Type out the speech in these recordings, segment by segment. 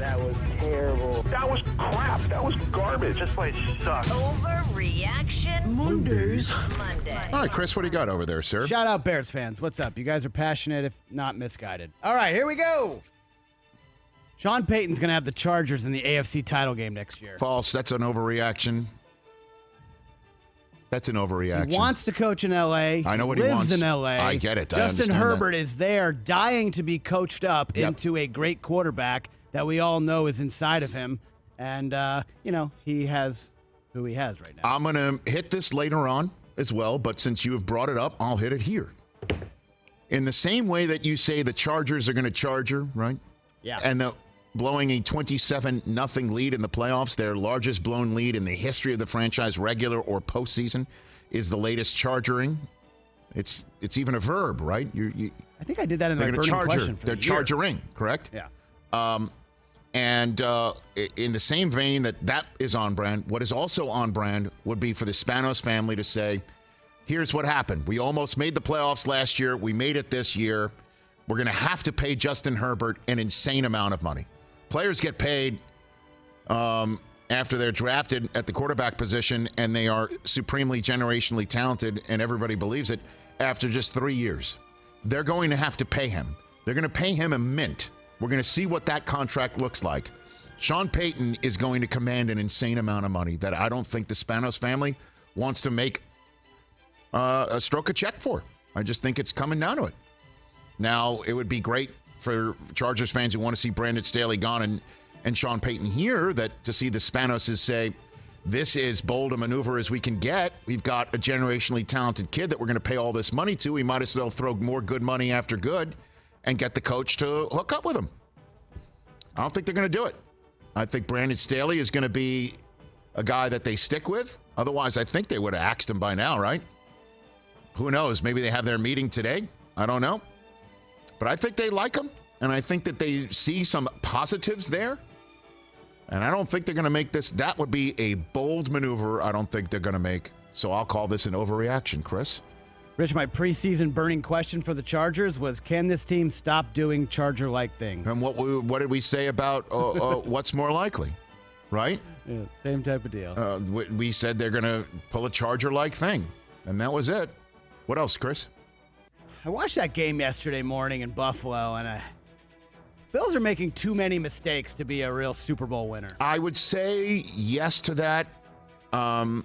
That was terrible. That was crap. That was garbage. This place sucks. Overreaction Mondays. Monday. All right, Chris, what do you got over there, sir? Shout out Bears fans. What's up? You guys are passionate, if not misguided. All right, here we go. Sean Payton's going to have the Chargers in the AFC title game next year. False. That's an overreaction. That's an overreaction. He wants to coach in L.A. I know what he he wants. wants. In L.A. I get it. I Justin understand Herbert that. is there, dying to be coached up Yep. into a great quarterback that we all know is inside of him. And, he has who he has right now. I'm going to hit this later on as well, but since you have brought it up, I'll hit it here. In the same way that you say the Chargers are going to charger, right? Yeah. And blowing a 27-0 lead in the playoffs, their largest blown lead in the history of the franchise, regular or postseason, is the latest chargering. It's even a verb, right? I think I did that in the burning question for They're the year. chargering, correct? Yeah. And in the same vein that is on brand, what is also on brand would be for the Spanos family to say, here's what happened. We almost made the playoffs last year. We made it this year. We're going to have to pay Justin Herbert an insane amount of money. Players get paid after they're drafted at the quarterback position, and they are supremely generationally talented, and everybody believes it, after just 3 years. They're going to have to pay him. They're going to pay him a mint. We're going to see what that contract looks like. Sean Payton is going to command an insane amount of money that I don't think the Spanos family wants to make a stroke a check for. I just think it's coming down to it. Now, it would be great for Chargers fans who want to see Brandon Staley gone and Sean Payton here, that to see the Spanoses say, this is bold a maneuver as we can get. We've got a generationally talented kid that we're going to pay all this money to. We might as well throw more good money after good and get the coach to hook up with him. I don't think they're going to do it. I think Brandon Staley is going to be a guy that they stick with. Otherwise, I think they would have axed him by now, right? Who knows? Maybe they have their meeting today. I don't know. But I think they like him, and I think that they see some positives there. And I don't think they're going to make this. That would be a bold maneuver I don't think they're going to make. So I'll call this an overreaction, Chris. Rich, my preseason burning question for the Chargers was, can this team stop doing Charger-like things? And what did we say about what's more likely, right? Yeah, same type of deal. We said they're going to pull a Charger-like thing, and that was it. What else, Chris? I watched that game yesterday morning in Buffalo, and Bills are making too many mistakes to be a real Super Bowl winner. I would say yes to that, and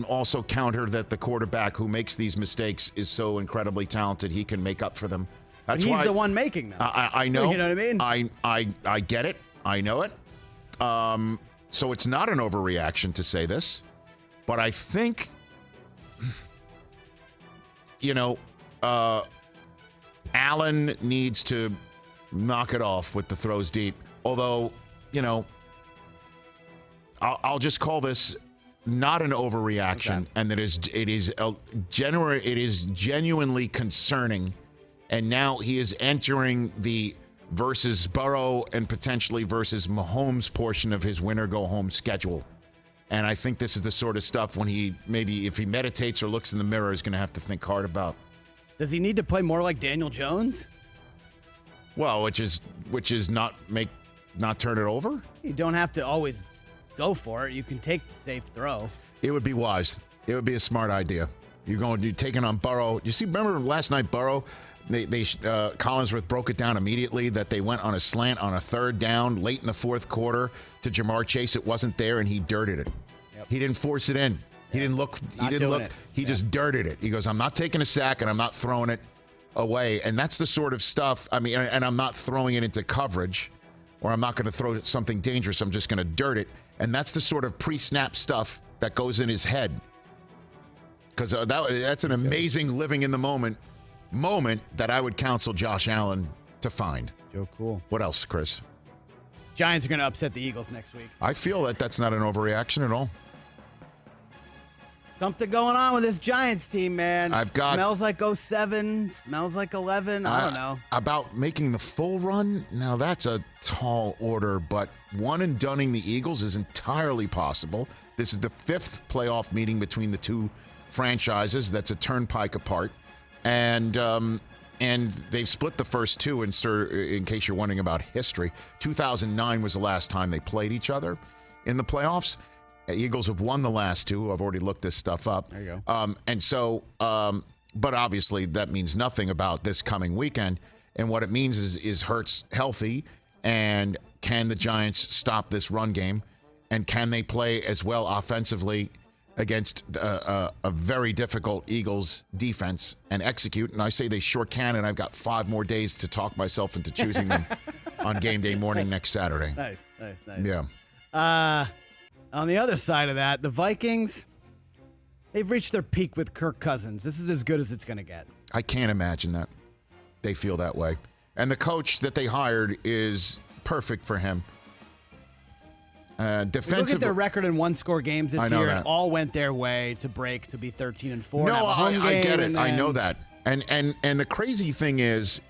also counter that the quarterback who makes these mistakes is so incredibly talented he can make up for them. That's He's why the one making them. I know. You know what I mean? I get it. I know it. So it's not an overreaction to say this, but I think, Allen needs to knock it off with the throws deep. Although, I'll just call this not an overreaction, and that it is genuinely concerning. And now he is entering the versus Burrow and potentially versus Mahomes portion of his winner go home schedule. And I think this is the sort of stuff when he maybe, if he meditates or looks in the mirror, is going to have to think hard about. Does he need to play more like Daniel Jones? Well, which is not turn it over. You don't have to always go for it. You can take the safe throw. It would be wise. It would be a smart idea. You're taking on Burrow. Remember last night, Burrow? Collinsworth broke it down immediately that they went on a slant on a third down late in the fourth quarter to Jamar Chase. It wasn't there, and he dirted it. Yep. He didn't force it in. He didn't look. He just dirted it. He goes, I'm not taking a sack, and I'm not throwing it away. And that's the sort of stuff, and I'm not throwing it into coverage, or I'm not going to throw something dangerous. I'm just going to dirt it. And that's the sort of pre-snap stuff that goes in his head. Because that's an amazing living in the moment that I would counsel Josh Allen to find. Joe Cool. What else, Chris? Giants are going to upset the Eagles next week. I feel that that's not an overreaction at all. Something going on with this Giants team, man. Smells like 07, smells like 11. I don't know. About making the full run? Now, that's a tall order, but one and dunning the Eagles is entirely possible. This is the fifth playoff meeting between the two franchises. That's a turnpike apart. And And they've split the first two, in case you're wondering about history. 2009 was the last time they played each other in the playoffs. Eagles have won the last two. I've already looked this stuff up. There you go. But obviously that means nothing about this coming weekend. And what it means is Hurts healthy, and can the Giants stop this run game? And can they play as well offensively against a very difficult Eagles defense and execute? And I say they sure can, and I've got 5 more days to talk myself into choosing them on game day morning next Saturday. Nice. Yeah. On the other side of that, the Vikings, they've reached their peak with Kirk Cousins. This is as good as it's going to get. I can't imagine that they feel that way. And the coach that they hired is perfect for him. Defensive. Look at their record in one-score games this year. That. It all went their way to break to be 13-4. No, I get it. Then... I know that. And the crazy thing is,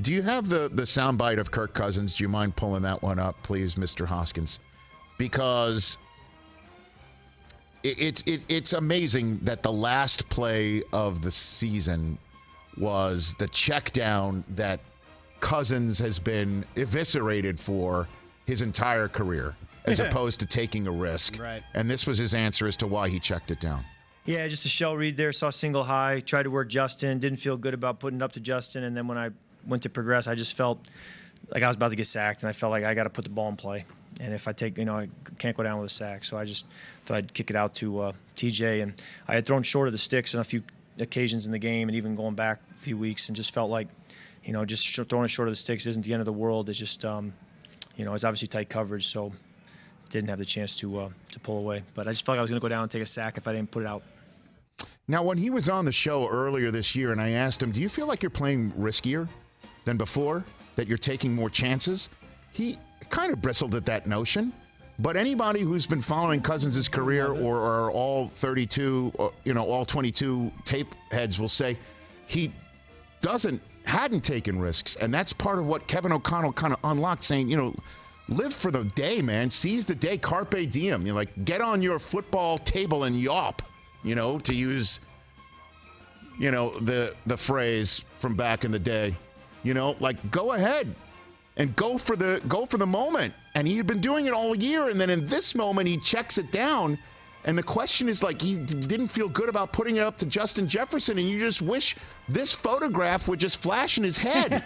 do you have the soundbite of Kirk Cousins? Do you mind pulling that one up, please, Mr. Hoskins? Because it's amazing that the last play of the season was the check down that Cousins has been eviscerated for his entire career, as opposed to taking a risk. Right. And this was his answer as to why he checked it down. Yeah, just a shell read there. Saw single high. Tried to work Justin. Didn't feel good about putting it up to Justin. And then when I went to progress, I just felt like I was about to get sacked, and I felt like I got to put the ball in play. And if I take, I can't go down with a sack. So I just thought I'd kick it out to TJ. And I had thrown short of the sticks on a few occasions in the game, and even going back a few weeks, and just felt like, just throwing it short of the sticks isn't the end of the world. It's just, it's obviously tight coverage, so didn't have the chance to pull away. But I just felt like I was going to go down and take a sack if I didn't put it out. Now, when he was on the show earlier this year, and I asked him, do you feel like you're playing riskier than before, that you're taking more chances? He kind of bristled at that notion. But anybody who's been following Cousins' career or all 32, or, all 22 tape heads will say he hadn't taken risks. And that's part of what Kevin O'Connell kind of unlocked, saying, live for the day, man. Seize the day, carpe diem. Get on your football table and yawp, to use, the phrase from back in the day. Go ahead and go for the moment. And he had been doing it all year, and then in this moment he checks it down. And the question is, he didn't feel good about putting it up to Justin Jefferson, and you just wish this photograph would just flash in his head.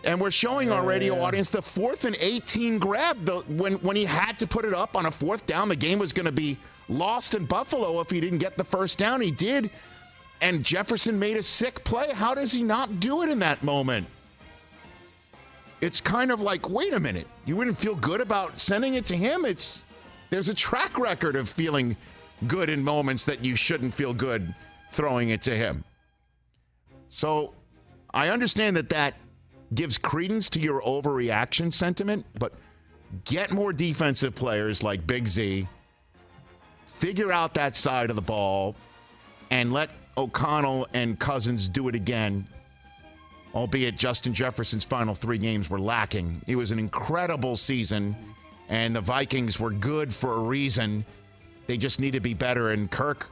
And we're showing our radio audience the 4th and 18 grab. When he had to put it up on a 4th down, the game was going to be lost in Buffalo if he didn't get the first down. He did, and Jefferson made a sick play. How does he not do it in that moment? It's kind of like, wait a minute, you wouldn't feel good about sending it to him? There's a track record of feeling good in moments that you shouldn't feel good throwing it to him. So I understand that gives credence to your overreaction sentiment, but get more defensive players like Big Z, figure out that side of the ball, and let O'Connell and Cousins do it again. Albeit Justin Jefferson's final 3 games were lacking. It was an incredible season, and the Vikings were good for a reason. They just need to be better, and Kirk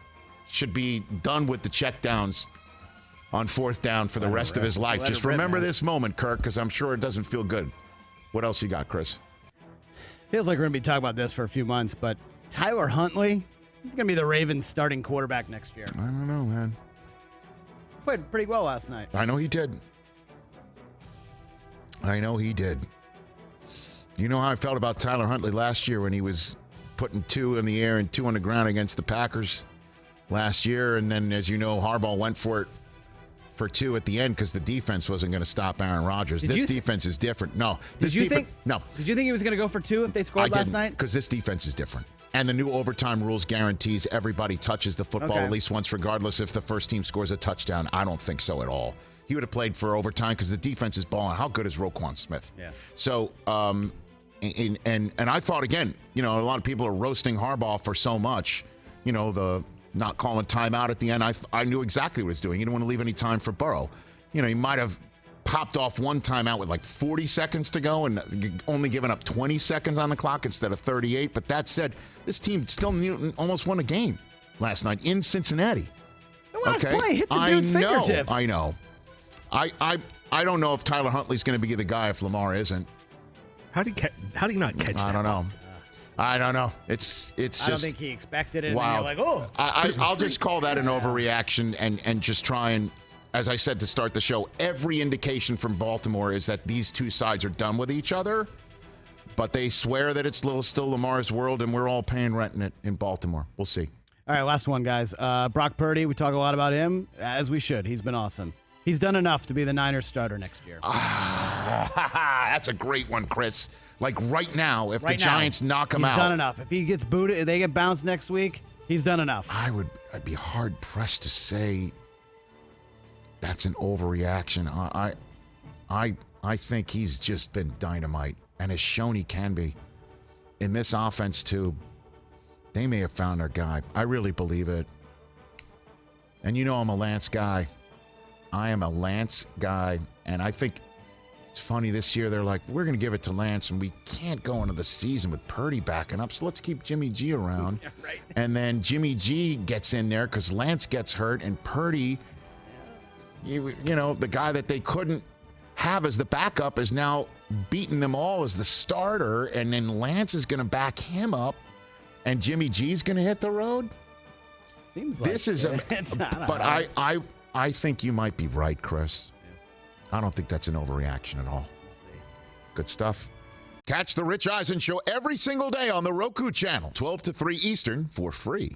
should be done with the checkdowns on 4th down for the rest of his life. Just remember this moment, Kirk, because I'm sure it doesn't feel good. What else you got, Chris? Feels like we're going to be talking about this for a few months, but Tyler Huntley, he's going to be the Ravens' starting quarterback next year. I don't know, man. Played pretty well last night. I know he did. You know how I felt about Tyler Huntley last year when he was putting 2 in the air and 2 on the ground against the Packers last year. And then, as you know, Harbaugh went for it for 2 at the end because the defense wasn't going to stop Aaron Rodgers. This defense is different. No. Did you think he was going to go for 2 if they scored last night? Because this defense is different. And the new overtime rules guarantees everybody touches the football at least once, regardless if the first team scores a touchdown. I don't think so at all. He would have played for overtime because the defense is balling. How good is Roquan Smith? Yeah. So, and I thought, again, a lot of people are roasting Harbaugh for so much, the not calling timeout at the end. I knew exactly what he was doing. He didn't want to leave any time for Burrow. He might have popped off one timeout with 40 seconds to go and only given up 20 seconds on the clock instead of 38. But that said, this team still almost won a game last night in Cincinnati. The last play hit the dude's fingertips. I know. I don't know if Tyler Huntley's going to be the guy if Lamar isn't. How do you not catch that? I don't know. I don't know. It's just. I don't think he expected it. Wow. And then you're like, oh. I'll just call that an overreaction and just try and, as I said to start the show, every indication from Baltimore is that these two sides are done with each other, but they swear that it's still Lamar's world, and we're all paying rent in Baltimore. We'll see. All right, last one, guys. Brock Purdy, we talk a lot about him, as we should. He's been awesome. He's done enough to be the Niners starter next year. That's a great one, Chris. Like right now, if the Giants knock him out. He's done enough. If he gets booted, if they get bounced next week, he's done enough. I'd be hard pressed to say that's an overreaction. I think he's just been dynamite and has shown he can be. In this offense, too, they may have found their guy. I really believe it. And you know I'm a Lance guy. I am a Lance guy, and I think it's funny this year. They're like, we're going to give it to Lance, and we can't go into the season with Purdy backing up, so let's keep Jimmy G around. Yeah, right. And then Jimmy G gets in there because Lance gets hurt, and Purdy, you know, the guy that they couldn't have as the backup is now beating them all as the starter, and then Lance is going to back him up, and Jimmy G's going to hit the road. Seems like This is I think you might be right, Chris. I don't think that's an overreaction at all. Good stuff. Catch the Rich Eisen Show every single day on the Roku channel, 12 to 3 Eastern, for free.